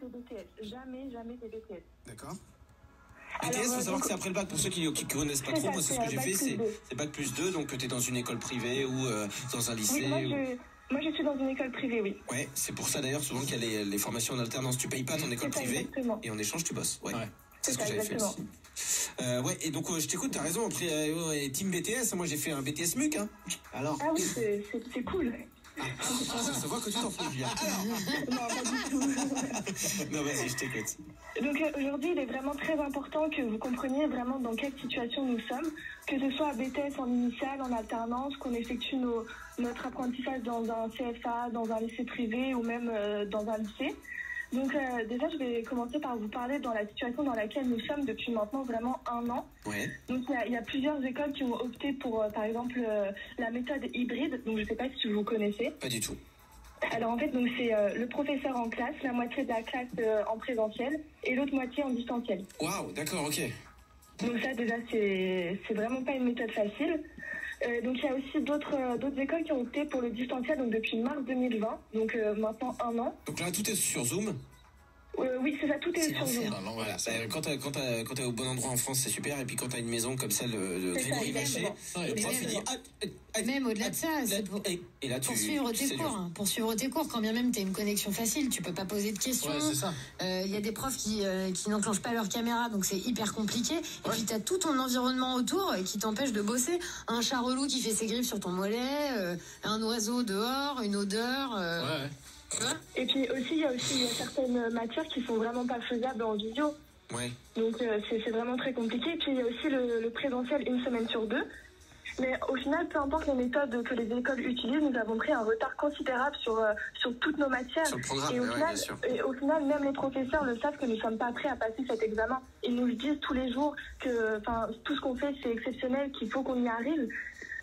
des BTS. Jamais des BTS. D'accord. BTS, il faut savoir que c'est après le bac. Pour ceux qui connaissent pas trop, moi c'est ce que j'ai fait, c'est bac plus 2, donc tu es dans une école privée ou dans un lycée. Oui, moi je suis dans une école privée, oui. Ouais, c'est pour ça d'ailleurs souvent qu'il y a les formations en alternance. Tu payes pas ton école privée et en échange tu bosses. Ouais. C'est ce que j'avais fait aussi. Ouais, et donc je t'écoute, t'as raison. Après, team BTS, moi j'ai fait un BTS MUC. Hein. Alors. Ah oui, c'est cool. Ça se voit que tu t'en fous, Julia. Non, pas du tout. Non, vas-y, je t'écoute. Donc aujourd'hui, il est vraiment très important que vous compreniez vraiment dans quelle situation nous sommes, que ce soit à BTS en initiale, en alternance, qu'on effectue notre apprentissage dans un CFA, dans un lycée privé ou même dans un lycée. Donc déjà, je vais commencer par vous parler dans la situation dans laquelle nous sommes depuis maintenant vraiment 1 an. Ouais. Donc il y a plusieurs écoles qui ont opté pour, par exemple, la méthode hybride. Donc je ne sais pas si vous connaissez. Pas du tout. Alors en fait, donc c'est le professeur en classe, la moitié de la classe en présentiel et l'autre moitié en distanciel. Waouh, d'accord, ok. Donc ça déjà, c'est vraiment pas une méthode facile. Donc il y a aussi d'autres écoles qui ont opté pour le distanciel donc depuis mars 2020, donc maintenant 1 an. Donc là tout est sur Zoom. Oui, c'est ça, tout est sur Zoom. Non, voilà. Quand t'es au bon endroit en France, c'est super. Et puis quand t'as une maison comme ça, le Grégory Vacher, le prof il dit même au-delà de ça, c'est pour suivre tes cours. Pour suivre tes cours, quand bien même t'as une connexion facile, tu peux pas poser de questions. Ouais, c'est ça. Il y a des profs qui n'enclenchent pas leur caméra, donc c'est hyper compliqué. Et puis t'as tout ton environnement autour qui t'empêche de bosser. Un chat relou qui fait ses griffes sur ton mollet, un oiseau dehors, une odeur. Ouais. Et puis aussi, il y a certaines matières qui sont vraiment pas faisables en visio. Ouais. Donc c'est vraiment très compliqué. Et puis il y a aussi le présentiel 1 semaine sur 2. Mais au final, peu importe les méthodes que les écoles utilisent, nous avons pris un retard considérable sur toutes nos matières. Sur le programme, bien sûr. Et au final, même les professeurs le savent que nous ne sommes pas prêts à passer cet examen. Ils nous le disent tous les jours que tout ce qu'on fait, c'est exceptionnel, qu'il faut qu'on y arrive.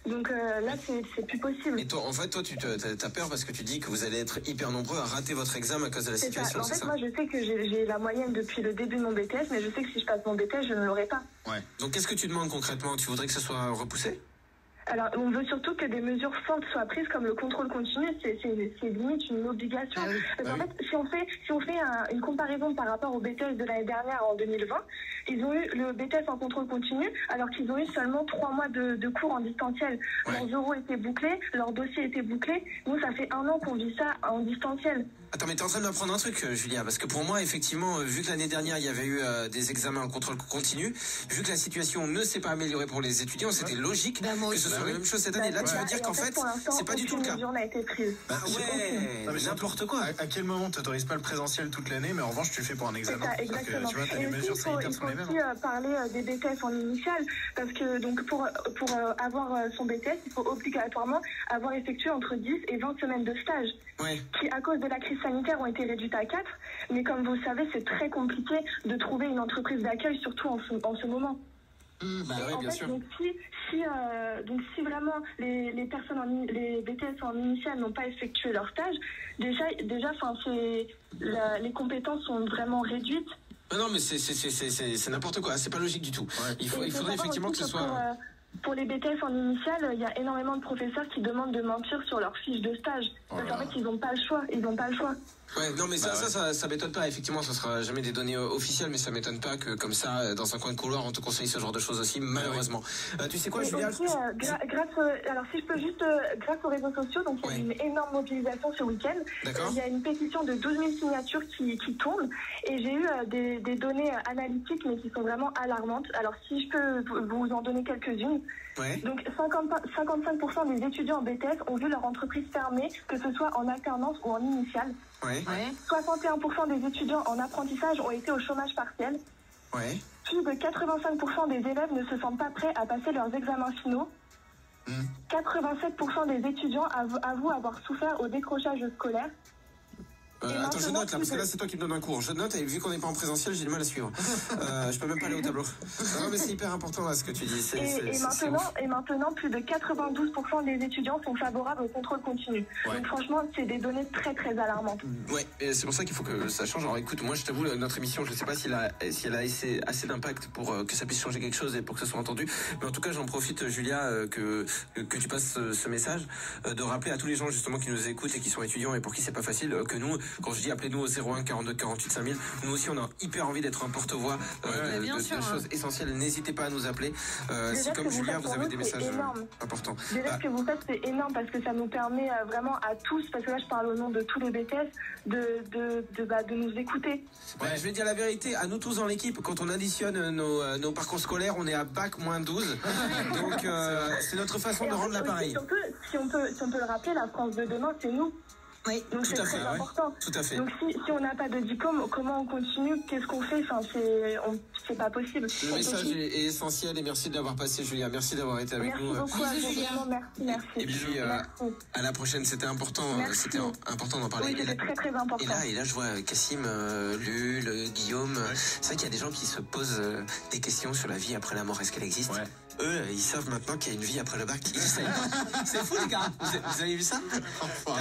Donc là, c'est plus possible. Et toi, en fait, tu t'as peur parce que tu dis que vous allez être hyper nombreux à rater votre examen à cause de la situation, c'est ça. En fait, moi, je sais que j'ai la moyenne depuis le début de mon BTS, mais je sais que si je passe mon BTS, je ne l'aurai pas. Ouais. Donc, qu'est-ce que tu demandes concrètement? Tu voudrais que ce soit repoussé? Alors, on veut surtout que des mesures fortes soient prises, comme le contrôle continu. C'est limite une obligation. Parce qu'en fait, si on fait une comparaison par rapport au BTS de l'année dernière, en 2020, ils ont eu le BTS en contrôle continu, alors qu'ils ont eu seulement 3 mois de cours en distanciel. Leurs euros étaient bouclés, leur dossier était bouclé. Nous, ça fait 1 an qu'on vit ça en distanciel. Attends, mais t'es en train de m'apprendre un truc, Julia, parce que pour moi, effectivement, vu que l'année dernière, il y avait eu des examens en contrôle continu, vu que la situation ne s'est pas améliorée pour les étudiants, c'était logique que ce soit la même chose cette année. Là, tu veux dire qu'en fait, c'est pas du tout le cas. N'a été prise. Bah ouais, n'importe quoi. À quel moment t'autorises pas le présentiel toute l'année, mais en revanche, tu le fais pour un examen? Ça, exactement. Tu vois, t'as les mesures sanitaires sont les mêmes. Il faut aussi parler des BTS en initiale, parce que donc pour avoir son BTS, il faut obligatoirement avoir effectué entre 10 et 20 semaines de stage, qui à cause de la crise sanitaire ont été réduites à 4, mais comme vous le savez, c'est très compliqué de trouver une entreprise d'accueil, surtout en ce moment. Bah oui, bien sûr. Donc si vraiment les personnes les BTS en initiale n'ont pas effectué leur stage, déjà les compétences sont vraiment réduites. Non, mais c'est n'importe quoi, c'est pas logique du tout. Ouais. Il faudrait effectivement que ce soit... Pour les BTS en initiale, il y a énormément de professeurs qui demandent de mentir sur leur fiche de stage. Parce qu'en fait, ils n'ont pas le choix. Ouais, non, mais ça m'étonne pas. Effectivement, ça sera jamais des données officielles, mais ça m'étonne pas que comme ça, dans un coin de couloir, on te conseille ce genre de choses aussi, malheureusement. Tu sais quoi, Julia? Aussi, alors si je peux juste, grâce aux réseaux sociaux, donc il y a une énorme mobilisation ce week-end. Il y a une pétition de 12 000 signatures qui tourne, et j'ai eu des données analytiques, mais qui sont vraiment alarmantes. Alors si je peux vous en donner quelques-unes. Donc 55% des étudiants en BTS ont vu leur entreprise fermer, que ce soit en alternance ou en initiale. 61% des étudiants en apprentissage ont été au chômage partiel. Plus de 85% des élèves ne se sentent pas prêts à passer leurs examens finaux. 87% des étudiants avouent avoir souffert au décrochage scolaire. Attends, je note là, parce que là c'est toi qui me donnes un cours. Je note, et vu qu'on n'est pas en présentiel, j'ai du mal à suivre. Je peux même pas aller au tableau. Non, mais c'est hyper important là ce que tu dis. Et maintenant, plus de 92% des étudiants sont favorables au contrôle continu. Donc franchement, c'est des données très très alarmantes. Ouais, et c'est pour ça qu'il faut que ça change. Alors écoute, moi je t'avoue, notre émission, je sais pas si elle a assez d'impact pour que ça puisse changer quelque chose et pour que ça soit entendu. Mais en tout cas, j'en profite, Julia, que tu passes ce message, de rappeler à tous les gens justement qui nous écoutent et qui sont étudiants et pour qui c'est pas facile, que nous, quand je dis appelez-nous au 01 42 48 5000, nous aussi on a hyper envie d'être un porte-voix de choses essentielles. N'hésitez pas à nous appeler. Si comme Julia vous avez des messages importants. Déjà ce que vous faites c'est énorme parce que ça nous permet vraiment à tous, parce que là je parle au nom de tous les BTS, de nous écouter. Je vais dire la vérité, à nous tous dans l'équipe, quand on additionne nos parcours scolaires, on est à bac moins 12. Donc c'est notre façon de rendre l'appareil. Surtout, si on peut le rappeler, la France de demain, c'est nous. Oui, donc c'est très important. Tout à fait. Donc si on n'a pas de diplôme, comment on continue? Qu'est-ce qu'on fait? Enfin, c'est pas possible. Le message est essentiel et merci de l'avoir passé, Julia. Merci d'avoir été avec nous. Merci beaucoup, Julia. Merci. Et puis à la prochaine. C'était important. C'était important d'en parler. Oui, c'était très important. Et là, je vois Cassim, Lul, Guillaume. C'est vrai qu'il y a des gens qui se posent des questions sur la vie après la mort. Est-ce qu'elle existe? Eux, ils savent maintenant qu'il y a une vie après le bac. C'est fou, les gars. Vous avez vu ça?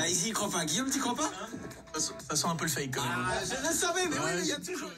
Ils y croient pas. Guillaume, tu crois pas? Ça sent un peu le fake quand même. Je le savais, mais oui, il y a toujours...